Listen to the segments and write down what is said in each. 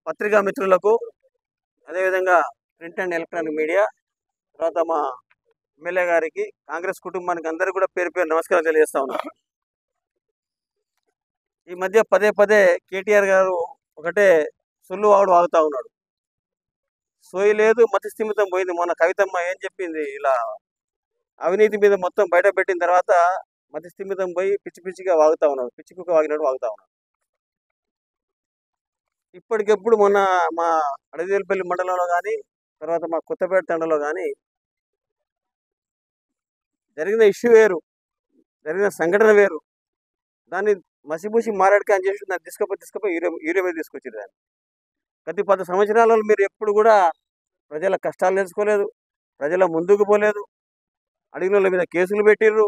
పత్రికా మిత్రులకు, అదేవిధంగా ప్రింట్ అండ్ ఎలక్ట్రానిక్ మీడియా, తర్వాత మా ఎమ్మెల్యే గారికి, కాంగ్రెస్ కుటుంబానికి అందరికీ కూడా పేరు పేరు నమస్కారం తెలియజేస్తా ఉన్నాను. ఈ మధ్య పదే పదే కేటీఆర్ గారు ఒకటే సొల్లు వాడు వాగుతా ఉన్నాడు. సోయి లేదు, మతి స్థిమితం పోయింది. మొన్న కవితమ్మ ఏం చెప్పింది, ఇలా అవినీతి మీద మొత్తం బయట పెట్టిన తర్వాత మతి స్థిమితం పోయి పిచ్చి పిచ్చిగా వాగుతా ఉన్నాడు, పిచ్చి కుక్క వాగినట్టు వాగుతా ఉన్నాడు. ఇప్పటికెప్పుడు మొన్న మా అడవిపల్లి మండలంలో కానీ, తర్వాత మా కొత్తపేట తండలో కానీ జరిగిన ఇష్యూ వేరు, జరిగిన సంఘటన వేరు. దాన్ని మసిబూసి మారాడికి అని చేసి దాన్ని తీసుకుపోయి యూరియా మీద తీసుకొచ్చారు. దాన్ని గత 10 సంవత్సరాలలో మీరు ఎప్పుడు కూడా ప్రజల కష్టాలు తెలుసుకోలేదు, ప్రజల ముందుకు పోలేదు. అడిగిన వాళ్ళ మీద కేసులు పెట్టిర్రు,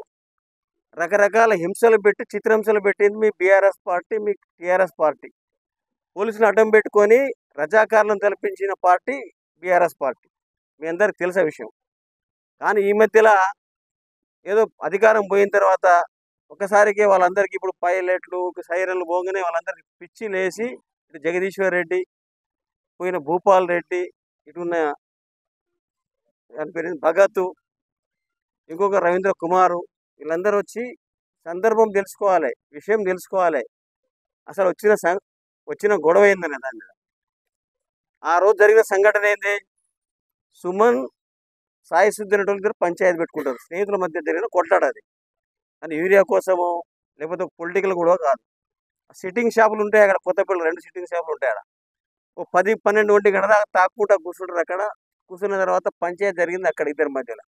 రకరకాల హింసలు పెట్టి చిత్రహింసలు పెట్టింది మీ బీఆర్ఎస్ పార్టీ, మీ టీఆర్ఎస్ పార్టీ. పోలీసులు అడ్డం పెట్టుకొని రజాకారులను తలపించిన పార్టీ బీఆర్ఎస్ పార్టీ. మీ అందరికి తెలిసే విషయం. కానీ ఈ మధ్యలో ఏదో అధికారం పోయిన తర్వాత ఒకసారికి వాళ్ళందరికీ ఇప్పుడు పైలట్లు సైరన్లు పోగానే వాళ్ళందరికీ పిచ్చి లేచి, ఇటు జగదీశ్వర్ రెడ్డి, పోయిన భూపాల్ రెడ్డి, ఇటున్న దాని పేరు భగత్, ఇంకొక రవీంద్ర కుమారు, వీళ్ళందరూ వచ్చి సందర్భం తెలుసుకోవాలి, విషయం తెలుసుకోవాలి, అసలు వచ్చిన గొడవ ఏందని. దాన్ని ఆ రోజు జరిగిన సంఘటన ఏంది, సుమన్ సాయి సిద్ధినటువంటి పంచాయతీ పెట్టుకుంటారు, స్నేహితుల మధ్య జరిగిన కొట్లాడది. అని యూరియా కోసమో లేకపోతే పొలిటికల్ కూడా కాదు. సిట్టింగ్ షాపులు ఉంటాయి అక్కడ, కొత్తపల్లి 2 సిట్టింగ్ షాపులు ఉంటాయి అక్కడ. ఓ 10-12 ఒంటి గంట దాకా తాక్కుంటా కూర్చుంటారు. అక్కడ కూర్చున్న తర్వాత పంచాయతీ జరిగింది అక్కడ ఇద్దరి మధ్యలో.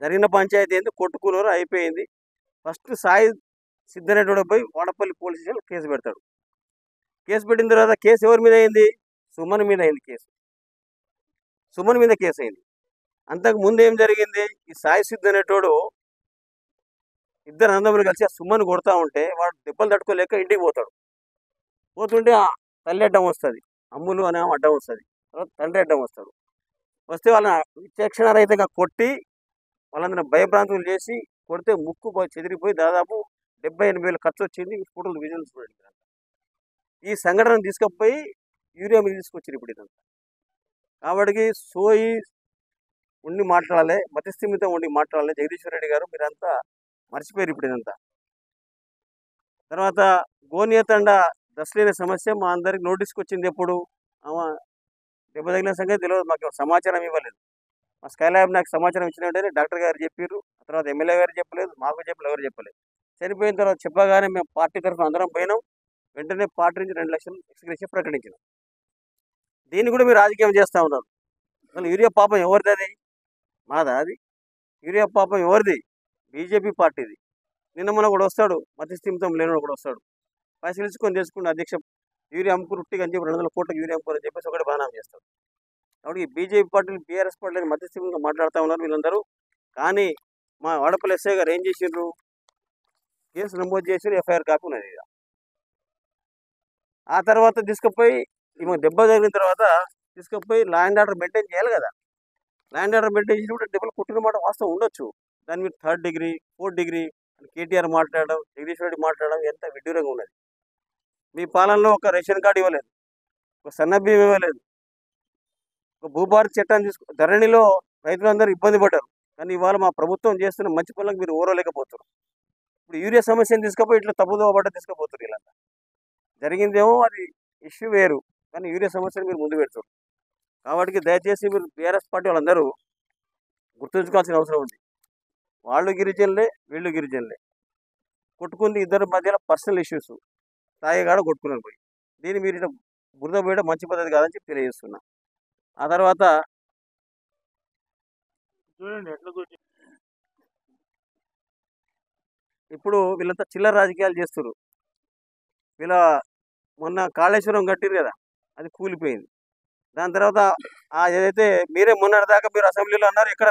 జరిగిన పంచాయతీ ఏంది, కొట్టుకున్నారు, అయిపోయింది. ఫస్ట్ సాయి సిద్ధనేటోడు పోయి వాడపల్లి పోలీస్ స్టేషన్ కేసు పెడతాడు. కేసు పెట్టిన తర్వాత కేసు ఎవరి మీద అయింది, సుమన్ మీద అయింది కేసు. సుమన్ మీద కేసు అయింది. అంతకు ముందు ఏం జరిగింది, ఈ సాయి సిద్ధనేటోడు ఇద్దరు అన్నదమ్ములు కలిసి ఆ సుమన్ కొడతా ఉంటే వాడు దెబ్బలు తట్టుకోలేక ఇంటికి పోతాడు. పోతుంటే ఆ తల్లి అడ్డం వస్తుంది, అమ్ములు అనే అడ్డం వస్తుంది, తర్వాత తండ్రి అడ్డం వస్తాడు. వస్తే వాళ్ళని విచక్షణారహితంగా కొట్టి వాళ్ళందరినీ భయభ్రాంతులు చేసి కొడితే ముక్కు చెదిరిపోయి దాదాపు 70-80 ఖర్చు వచ్చింది. ఫోటోలు విజువల్స్ చూడండి. ఈ సంఘటన తీసుకుపోయి యూరియా మీద తీసుకొచ్చారు ఇప్పుడు ఇదంతా. కాబట్టి సోయి ఉండి మాట్లాడాలి, మతిస్థిమితం ఉండి మాట్లాడాలి. జగదీశ్వర్ రెడ్డి గారు మీరంతా మర్చిపోయారు ఇప్పుడు ఇదంతా. తర్వాత గోనియతండ దశలేని సమస్య మా అందరికి నోటీస్కి వచ్చింది. ఎప్పుడు ఆమె దెబ్బ తగిలిన సంగతి తెలియదు, మాకు సమాచారం ఇవ్వలేదు. మా స్కైలాబ్ నాకు సమాచారం ఇచ్చిన వెంటనే డాక్టర్ గారు చెప్పారు, తర్వాత ఎమ్మెల్యే గారు చెప్పలేదు, మాకు చెప్పలేదు, ఎవరు చెప్పలేదు. చనిపోయిన తర్వాత చెప్పగానే మేము పార్టీ తరఫున అందరం పోయినాం. వెంటనే పార్టీ నుంచి 2 లక్షలు ఎక్స్గ్రేషన్ ప్రకటించినాం. దీన్ని కూడా మీరు రాజకీయం చేస్తూ ఉన్నారు. అసలు యూరియా పాపం ఎవరిది, అది మాదా? అది యూరియా పాపం ఎవరిది, బీజేపీ పార్టీది. నిన్న మన కూడా వస్తాడు, మతిస్థిమితం లేని కూడా వస్తాడు, పైసలు ఇచ్చుకొని తెచ్చుకుని అధ్యక్ష యూరియా అమ్ముకుని ఉట్టిగా అని చెప్పి 200 కోట్లకు యూరియా అమ్ముకోని చెప్పేసి ఒకటి బదనాం చేస్తాడు. కాబట్టి ఈ బీజేపీ పార్టీలు బీఆర్ఎస్ పార్టీలు మతిస్థిమితంగా మాట్లాడుతూ ఉన్నారు వీళ్ళందరూ. కానీ మా వాడపల్లి ఎస్ఐ గారు ఏం చేసిండ్రు, కేసు నమోదు చేసి ఎఫ్ఐఆర్ కాపీ ఉన్నది. ఆ తర్వాత తీసుకుపోయి ఈమె దెబ్బ తగిలిన తర్వాత తీసుకుపోయి లా అండ్ ఆర్డర్ మెయింటైన్ చేయాలి కదా. లా అండ్ ఆర్డర్ మెయింటైన్ చేసినప్పుడు దెబ్బలు కుట్టిన మాట వాస్తవం ఉండొచ్చు. దాని మీద 3rd degree 4th degree KTR మాట్లాడడం, జగదీశ్వర్ రెడ్డి మాట్లాడడం ఎంత విడ్డూరంగా ఉన్నది. మీ పాలనలో ఒక రేషన్ కార్డు ఇవ్వలేదు, ఒక సన్నబియ్యం ఇవ్వలేదు, ఒక భూభారతి చట్టాన్ని ధరణిలో రైతులందరూ ఇబ్బంది పడ్డారు. కానీ ఇవాళ మా ప్రభుత్వం చేస్తున్న మంచి పనులకు మీరు ఓరలేకపోతారు. ఇప్పుడు యూరియా సమస్యను తీసుకుపోయి ఇట్లా తప్పుదోవ పడ్డ తీసుకుపోతారు. ఇలా జరిగిందేమో అది ఇష్యూ వేరు, కానీ యూరియా సమస్యను మీరు ముందు పెడతారు. కాబట్టి దయచేసి మీరు బీఆర్ఎస్ పార్టీ వాళ్ళందరూ గుర్తుంచుకోవాల్సిన అవసరం ఉంది. వాళ్ళు గిరిజనులే, వీళ్ళు గిరిజనులే, కొట్టుకుంది ఇద్దరి మధ్యలో పర్సనల్ ఇష్యూస్, తాయిగాడ కొట్టుకున్నారు పోయి. దీన్ని మీరు ఇట్లా బురద పోయడం మంచి పద్ధతి కాదని చెప్పి తెలియజేస్తున్నా. ఆ తర్వాత ఇప్పుడు వీళ్ళంతా చిల్లర రాజకీయాలు చేస్తున్నారు. వీళ్ళ మొన్న కాళేశ్వరం కట్టిరు కదా, అది కూలిపోయింది. దాని తర్వాత ఏదైతే మీరే మొన్నటిదాకా మీరు అసెంబ్లీలో అన్నారు, ఎక్కడ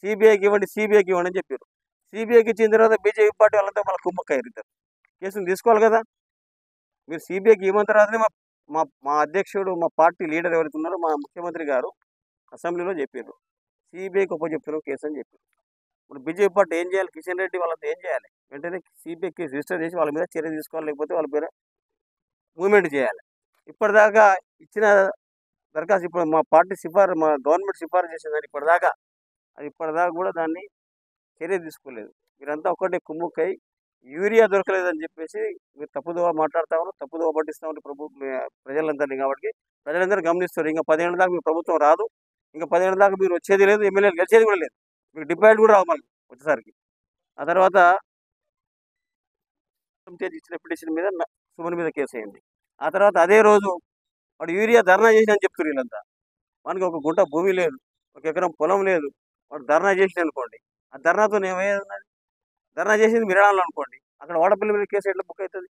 సిబిఐకి ఇవ్వండి, సిబిఐకి ఇవ్వండి అని చెప్పారు. సిబిఐకి ఇచ్చిన తర్వాత బీజేపీ పార్టీ వాళ్ళంతా మళ్ళీ కుమ్మక్కయ్యారు. కేసును తీసుకోవాలి కదా. మీరు సిబిఐకి ఇవ్వని తర్వాతనే మా అధ్యక్షుడు, మా పార్టీ లీడర్ ఎవరైతే ఉన్నారో మా ముఖ్యమంత్రి గారు అసెంబ్లీలో చెప్పారు, సిబిఐకి చెప్తున్నారు కేసు అని చెప్పారు. ఇప్పుడు బీజేపీ పార్టీ ఏం చేయాలి, కిషన్ రెడ్డి వాళ్ళంతా ఏం చేయాలి, వెంటనే సిబిఐ కేసు రిజిస్టర్ చేసి వాళ్ళ మీద చర్య తీసుకోవాలి, లేకపోతే వాళ్ళ మీద మూవ్మెంట్ చేయాలి. ఇప్పటిదాకా ఇచ్చిన దరఖాస్తు ఇప్పుడు మా పార్టీ మా గవర్నమెంట్ సిఫారసు చేసిందని ఇప్పటిదాకా కూడా దాన్ని చర్య తీసుకోలేదు. మీరంతా ఒకటే కుమ్ముక్కై యూరియా దొరకలేదని చెప్పేసి మీరు తప్పుదోవ మాట్లాడుతా ఉన్నారు, తప్పుదోవ పట్టిస్తూ ఉంటారు ప్రజలందరినీ. కాబట్టి ప్రజలందరూ గమనిస్తారు. ఇంకా 10 ఏళ్ళ దాకా మీ ప్రభుత్వం రాదు, ఇంకా 10 ఏళ్ళ దాకా మీరు వచ్చేది లేదు, ఎమ్మెల్యేలు గెలిచేది కూడా లేదు, మీకు డిపాజిట్ కూడా రావు మళ్ళీ వచ్చేసరికి. ఆ తర్వాత ఇచ్చిన పిటిషన్ మీద సుమన్ మీద కేసు అయింది. ఆ తర్వాత అదే రోజు వాడు యూరియా ధర్నా చేసి అని చెప్తున్నారు వీళ్ళంతా. వానికి ఒక గుంట భూమి లేదు, ఒక ఎకరం పొలం లేదు, వాడు ధర్నా చేసి అనుకోండి, ఆ ధర్నాతో ఏమయ్యేది? ధర్నా చేసింది మిరాణాలు అనుకోండి, అక్కడ వాడపల్లి మీద కేసు ఎట్లా బుక్ అవుతుంది?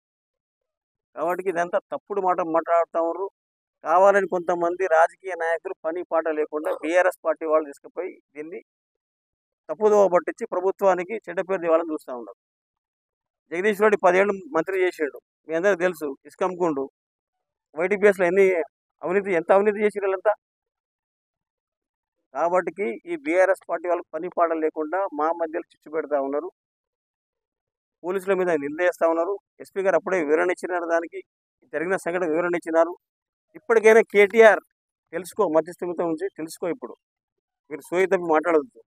కాబట్టి ఇదంతా తప్పుడు మాట మాట్లాడుతూ ఉన్నారు. కావాలని కొంతమంది రాజకీయ నాయకులు పని పాట లేకుండా బీఆర్ఎస్ పార్టీ వాళ్ళు తీసుకుపోయి దీన్ని తప్పుదోవ పట్టించి ప్రభుత్వానికి చెడ్డ పేరు తేవాలని చూస్తూ ఉన్నారు. జగదీష్ రెడ్డి 10 ఏళ్ళు మంత్రి చేసాడు, మీ అందరికీ తెలుసు. ఇసుక అమ్ముకుండు, వైటీపీఎస్లో ఎంత అవినీతి చేసి వీళ్ళంతా. కాబట్టి ఈ బీఆర్ఎస్ పార్టీ వాళ్ళకి పని పాట లేకుండా మా మధ్యలో చిచ్చు పెడతా ఉన్నారు, పోలీసుల మీద నిందేస్తూ ఉన్నారు. ఎస్పీ గారు అప్పుడే వివరణ ఇచ్చినారు, దానికి జరిగిన సంఘటన వివరణ ఇచ్చినారు. ఇప్పటికైనా కేటీఆర్ తెలుసుకో, మధ్యస్థిమితం నుంచి తెలుసుకో. ఇప్పుడు మీరు సోయి తప్పి మాట్లాడవద్దు.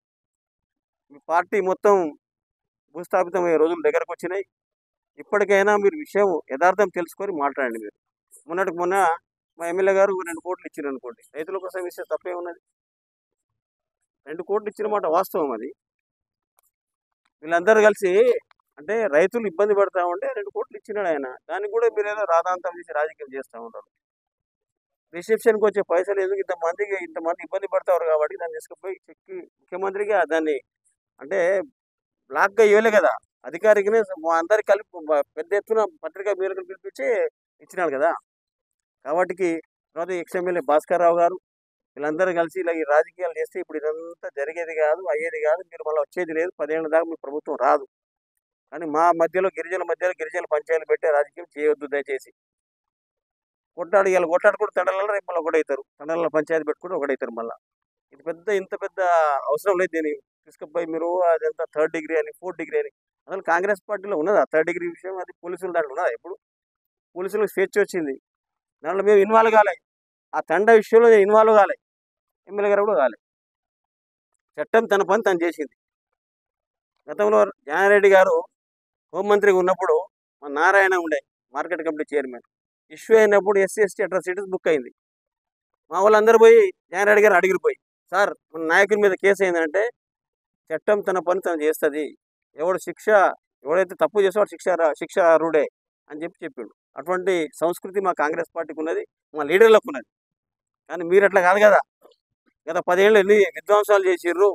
మీ పార్టీ మొత్తం భూస్థాపితమయ్యే రోజులు దగ్గరకు వచ్చినాయి. ఇప్పటికైనా మీరు విషయం యథార్థం తెలుసుకొని మాట్లాడండి. మీరు మొన్న మా ఎమ్మెల్యే గారు 2 కోట్లు ఇచ్చారు అనుకోండి, రైతుల కోసం ఇస్తే తప్పే ఉన్నది. 2 కోట్లు ఇచ్చిన మాట వాస్తవం. అది వీళ్ళందరూ కలిసి అంటే రైతులు ఇబ్బంది పడతా ఉంటే 2 కోట్లు ఇచ్చినాడు ఆయన. దానికి కూడా మీరు ఏదో రాధాంతం చేసి రాజకీయం చేస్తూ ఉంటారు. రిసెప్షన్కి వచ్చే పైసలు ఎందుకు ఇంతమంది ఇబ్బంది పడతారు కాబట్టి దాన్ని తీసుకుపోయి చెక్కి ముఖ్యమంత్రికి దాన్ని అంటే బ్లాక్గా ఇవ్వలే కదా, అధికారికినే అందరికి కలిపి పెద్ద ఎత్తున పత్రికా మీరకు పిలిపించి ఇచ్చినాడు కదా. కాబట్టి తర్వాత ఎక్స్ఎమ్మెల్యే భాస్కర్ రావు గారు వీళ్ళందరూ కలిసి ఇలా ఈ రాజకీయాలు చేస్తే ఇప్పుడు ఇదంతా జరిగేది కాదు, అయ్యేది కాదు, మీరు మళ్ళీ వచ్చేది లేదు, 10 ఏళ్ళ దాకా మీ ప్రభుత్వం రాదు. కానీ మా మధ్యలో గిరిజన పంచాయతీలు పెట్టే రాజకీయం చేయొద్దు దయచేసి. కొట్లాడుకుంటూ తండలలో రేపు మళ్ళీ ఒకటవుతారు, తండలలో పంచాయతీ పెట్టుకుంటూ ఒకటవుతారు. మళ్ళీ ఇంత పెద్ద అవసరం లేదు దీన్ని తీసుకుపోయి మీరు అదంతా 3rd డిగ్రీ అని 4th డిగ్రీ అని. అసలు కాంగ్రెస్ పార్టీలో ఉన్నదా 3rd డిగ్రీ విషయం? అది పోలీసులు దాంట్లో ఉన్నదా? ఎప్పుడు పోలీసులకు స్వేచ్ఛ వచ్చింది, దాంట్లో మేము ఇన్వాల్వ్ కాలే. ఆ తండ విషయంలో నేను ఇన్వాల్వ్ కాలే, ఎమ్మెల్యే గారు కూడా కాలే. చట్టం తన పని తను చేసింది. గతంలో జానారెడ్డి గారు హోంమంత్రిగా ఉన్నప్పుడు మా నారాయణ ఉండే మార్కెట్ కమిటీ చైర్మన్, ఇష్యూ అయినప్పుడు SC/ST అట్రాసిటీస్ బుక్ అయింది. మా వాళ్ళందరూ పోయి జానారెడ్డి గారు అడిగిపోయి, సార్ మన నాయకుడి మీద కేసు అయిందంటే చట్టం తన పని తను చేస్తుంది, ఎవడైతే తప్పు చేసేవాడు శిక్ష అర్హుడే అని చెప్పిండు. అటువంటి సంస్కృతి మా కాంగ్రెస్ పార్టీకి ఉన్నది, మా లీడర్లకు ఉన్నది. కానీ మీరు అట్లా కాదు కదా. గత 10 ఏళ్ళు ఎన్ని విధ్వంసాలు చేసిర్రు,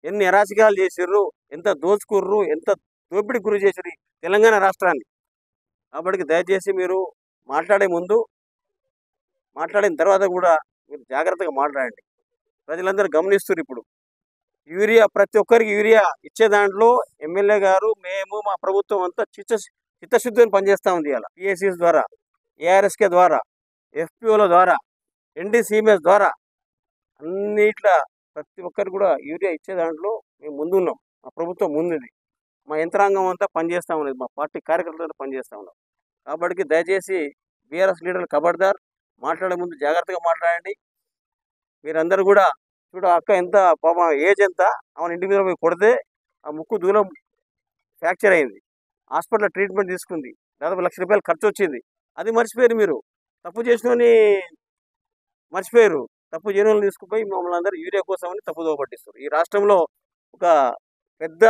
ఎన్ని అరాచకాలు చేసిర్రు, ఎంత దోచుకుర్రు, ఎంత దోపిడీ గురి చేసిర్రు తెలంగాణ రాష్ట్రాన్ని. కాబట్టి దయచేసి మీరు మాట్లాడిన తర్వాత కూడా మీరు జాగ్రత్తగా మాట్లాడండి. ప్రజలందరూ గమనిస్తున్నారు. ఇప్పుడు ప్రతి ఒక్కరికి యూరియా ఇచ్చే దాంట్లో ఎమ్మెల్యే గారు, మేము, మా ప్రభుత్వం అంతా చిత్తశుద్ధిని పనిచేస్తూ ఉంది. ఇలా PSCs ద్వారా, ARSK ద్వారా, FPOల ద్వారా, NDCMS ద్వారా అన్నిట్లా ప్రతి ఒక్కరు కూడా యూరియా ఇచ్చే దాంట్లో మేము ముందున్నాం. మా ప్రభుత్వం ముందుంది, మా యంత్రాంగం అంతా పనిచేస్తూ ఉన్నది, మా పార్టీ కార్యకర్తలు పనిచేస్తూ ఉన్నాం. కాబట్టి దయచేసి బీఆర్ఎస్ లీడర్లు ఖబర్దార్, మాట్లాడే ముందు జాగ్రత్తగా మాట్లాడండి. మీరందరూ కూడా అక్క ఎంత పాపం ఏజ్ ఎంత, ఆమె ఇంటి మీద పోయి కొడితే ఆ ముక్కు దూరం ఫ్రాక్చర్ అయింది, హాస్పిటల్లో ట్రీట్మెంట్ తీసుకుంది, దాదాపు ₹1,00,000 ఖర్చు వచ్చింది. అది మర్చిపోయారు మీరు. తప్పు చేసినోని మర్చిపోయారు, తప్పు చేయని తీసుకుపోయి మమ్మల్ని అందరూ యూరియా కోసం అని తప్పుదోవ పట్టిస్తారు. ఈ రాష్ట్రంలో ఒక పెద్ద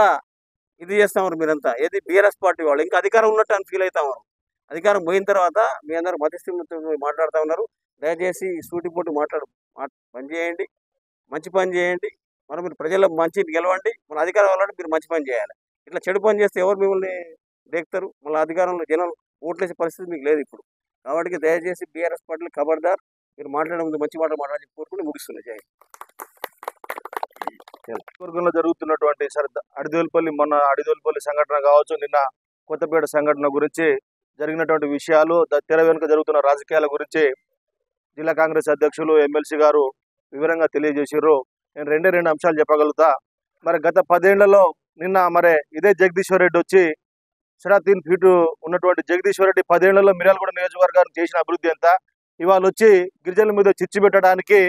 ఇది చేస్తా ఉన్నారు మీరంతా, ఏది బీఆర్ఎస్ పార్టీ వాళ్ళు. ఇంకా అధికారం ఉన్నట్టు అని ఫీల్ అవుతా ఉన్నారు. అధికారం పోయిన తర్వాత మీ అందరూ మధ్యస్థిమితో మాట్లాడుతూ ఉన్నారు. దయచేసి సూటిపోటు పనిచేయండి, మంచి పని చేయండి. మీరు ప్రజల్లో మంచి గెలవండి. మన అధికారం వాళ్ళంటే మీరు మంచి పని చేయాలి. ఇట్లా చెడు పని చేస్తే ఎవరు మిమ్మల్ని దేకుతారు? మళ్ళీ అధికారంలో జనాలు ఓట్లేసే పరిస్థితి మీకు లేదు ఇప్పుడు. కాబట్టి దయచేసి బీఆర్ఎస్ పార్టీలు ఖబర్దార్, మీరు మాట్లాడే ముందు మంచి మాట్లాడి కోరుకుని ముగిస్తున్నాయి. జై వర్గంలో జరుగుతున్నటువంటి అడిదోల్పల్లి సంఘటన కావచ్చు, నిన్న కొత్తపేట సంఘటన గురించి జరిగినటువంటి విషయాలు, తెర వెనుక జరుగుతున్న రాజకీయాల గురించి జిల్లా కాంగ్రెస్ అధ్యక్షులు ఎమ్మెల్సీ గారు వివరంగా తెలియజేసారు. నేను 2 అంశాలు చెప్పగలుగుతా. మరి గత 10 ఏళ్లలో నిన్న ఇదే జగదీశ్వర్ రెడ్డి వచ్చి 3.5 ఫీటు ఉన్నటువంటి జగదీశ్వర్ రెడ్డి 10 ఏళ్లలో మిర్యాలగూడ నియోజకవర్గాన్ని చేసిన అభివృద్ధి ఎంత, ఇవాళ వచ్చి గిరిజనుల మీద చిచ్చు పెట్టడానికి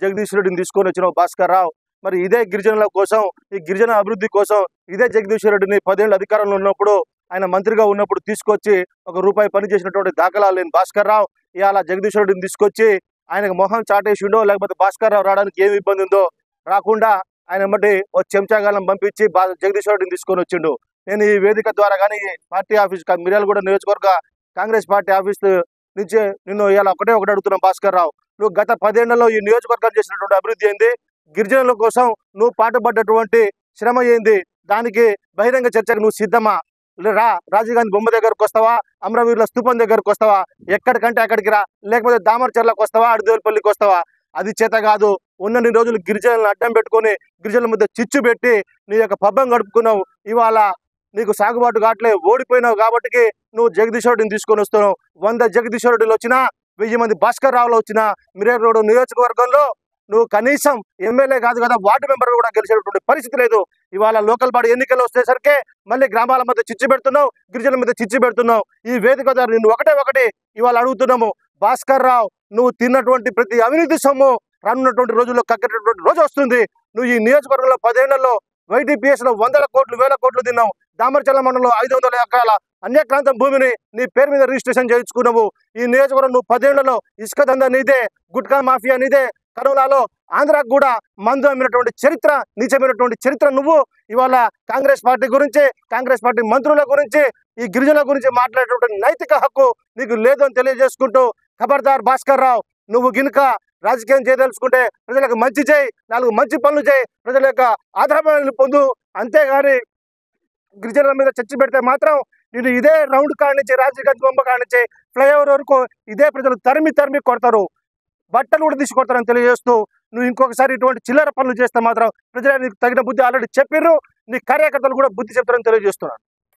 జగదీష్ రెడ్డిని తీసుకొని వచ్చిన భాస్కర్ రావు. మరి ఇదే గిరిజనుల కోసం, ఈ గిరిజన అభివృద్ధి కోసం ఇదే జగదీష్ రెడ్డిని 10 ఏళ్ళు అధికారంలో ఉన్నప్పుడు, ఆయన మంత్రిగా ఉన్నప్పుడు తీసుకొచ్చి ₹1 పని చేసినటువంటి దాఖలాలు లేని భాస్కర్ రావు ఇవాళ జగదీష్ రెడ్డిని తీసుకొచ్చి ఆయనకు మొహం చాటేసిండో, లేకపోతే భాస్కర్ రావు రావడానికి ఏమి ఇబ్బంది ఉందో రాకుండా ఆయన బట్టి ఓ చెంచాగాలం పంపించి జగదీష్ రెడ్డిని తీసుకొని వచ్చిండు. నేను ఈ వేదిక ద్వారా కానీ పార్టీ ఆఫీస్ మిర్యాలగూడ నియోజకవర్గ కాంగ్రెస్ పార్టీ ఆఫీస్ నుంచి నిన్ను ఇలా ఒకటి అడుగుతున్నాం భాస్కర్ రావు. నువ్వు గత 10 ఏళ్లలో ఈ నియోజకవర్గం చేసినటువంటి అభివృద్ధి ఏంది? గిరిజనుల కోసం నువ్వు పాటుపడ్డటువంటి శ్రమ ఏంది? దానికి బహిరంగ చర్చకు నువ్వు సిద్ధమా? రాజీవ్ గాంధీ బొమ్మ దగ్గరకు వస్తావా? అమరవీరుల స్థూపం దగ్గరకు వస్తావా? ఎక్కడికంటే అక్కడికి రా, లేకపోతే దామరచర్లకు వస్తావా? అడిదేవులపల్లికి వస్తావా? అది చేత కాదు. ఉన్నన్ని రోజులు గిరిజనులను అడ్డం పెట్టుకొని గిరిజనుల మధ్య చిచ్చు పెట్టి నీ యొక్క పబ్బం గడుపుకున్నావు. ఇవాళ నీకు సాగుబాటు కావట్లే, ఓడిపోయినావు కాబట్టి నువ్వు జగదీష్ రెడ్డిని తీసుకొని వస్తున్నావు. 100 జగదీష్ రెడ్డిలు వచ్చినా, 1000 మంది భాస్కర్ రావులు వచ్చినా మిర్యాలగూడ నియోజకవర్గంలో నువ్వు కనీసం ఎమ్మెల్యే కాదు కదా, వార్డు మెంబర్ కూడా గెలిచేటువంటి పరిస్థితి లేదు. ఇవాళ లోకల్ బాడీ ఎన్నికలు వచ్చేసరికి మళ్ళీ గ్రామాల మధ్య చిచ్చు పెడుతున్నావు, గిరిజనుల మధ్య చిచ్చు పెడుతున్నావు. ఈ వేదిక ద్వారా నిన్ను ఒకటే ఇవాళ అడుగుతున్నాము, భాస్కర్ రావు నువ్వు తిన్నటువంటి ప్రతి అవినీతి సొమ్ము రానున్నటువంటి రోజుల్లో కక్కేటటువంటి రోజు వస్తుంది. నువ్వు ఈ నియోజకవర్గంలో 10 ఏళ్లలో YTPS లో 100 కోట్లు 1000 కోట్లు తిన్నావు. దామరచర్ల మండలంలో 500 ఎకరాల అన్యక్రాంతం భూమిని నీ పేరు మీద రిజిస్ట్రేషన్ చేయించుకున్నావు. ఈ నియోజకవర్గం నువ్వు 10 ఏళ్లలో ఇసుక దందా నీదే, గుట్కా మాఫియా నీదే, కరోనాలో ఆంధ్రాకు కూడా మందు అమ్మినటువంటి చరిత్ర, నీచమైనటువంటి చరిత్ర నువ్వు. ఇవాళ కాంగ్రెస్ పార్టీ గురించి, కాంగ్రెస్ పార్టీ మంత్రుల గురించి, ఈ గిరిజనుల గురించి మాట్లాడేటువంటి నైతిక హక్కు నీకు లేదు అని తెలియజేసుకుంటూ, ఖబర్దార్ భాస్కర్ రావు, నువ్వు గినుక రాజకీయం చేయదలుచుకుంటే ప్రజలకు మంచి చేయి, 4 మంచి పనులు చేయి, ప్రజల యొక్క ఆధారాలను పొందు. అంతేగాని గిరిజనుల మీద చర్చ పెడితే మాత్రం నేను ఇదే రౌండ్ కానించి, రాజీవ్ గాంధీ బొమ్మ కానించి ఫ్లైఓవర్ వరకు ఇదే ప్రజలు తరిమి కొడతారు, బట్టలు కూడా తీసి కొడతారని తెలియజేస్తూ, నువ్వు ఇంకొకసారి ఇటువంటి చిల్లర పనులు చేస్తే మాత్రం ప్రజలు నీకు తగిన బుద్ధి ఆల్రెడీ చెప్పిర్రు, నీ కార్యకర్తలు కూడా బుద్ధి చెప్తారని తెలియజేస్తున్నాను.